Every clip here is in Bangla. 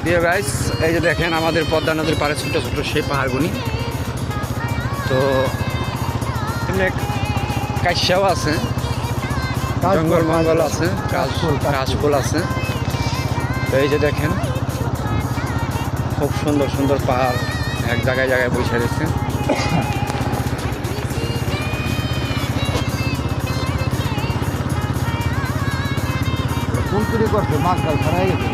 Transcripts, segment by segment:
ডিয়ার গাইস, এই যে দেখেন আমাদের পদ্মা নদীর পাড়ে ছোটো ছোটো সেই পাহাড়গুলি। তো এমনি কাশিয়াও আছে, জঙ্গল মঙ্গল আছে, কাশফুল আছে। তো এই যে দেখেন খুব সুন্দর সুন্দর পাহাড় এক জায়গায় জায়গায় বসে রয়েছে। ফুল চুরি করছে, মাছ কাল ছাড়াই গেছে।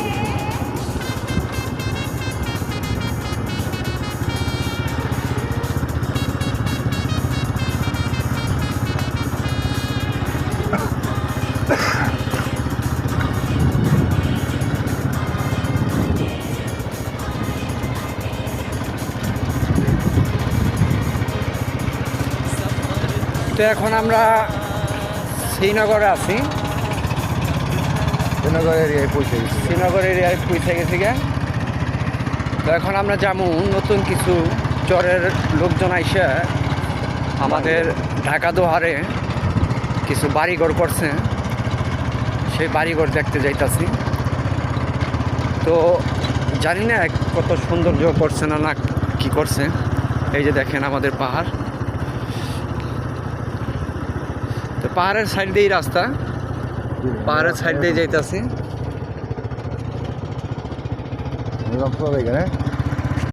তো এখন আমরা শ্রীনগরে আছি। শ্রীনগর এরিয়ায় পৌঁছে গেছি। শ্রীনগর এরিয়ায় পৌঁছে গেছি গে। তো এখন আমরা যাবো নতুন কিছু চরের লোকজন আইসা আমাদের ঢাকা দোহারে কিছু বাড়িঘর করছে, সেই বাড়িঘর দেখতে যাইতাছি। তো জানি না কত সৌন্দর্য করছে না না কি করছে। এই যে দেখেন আমাদের পাহাড়, তো পাহাড়ের সাইড দিয়েই রাস্তা, পাহাড়ের সাইড দিয়ে যাইতাছি। এখানে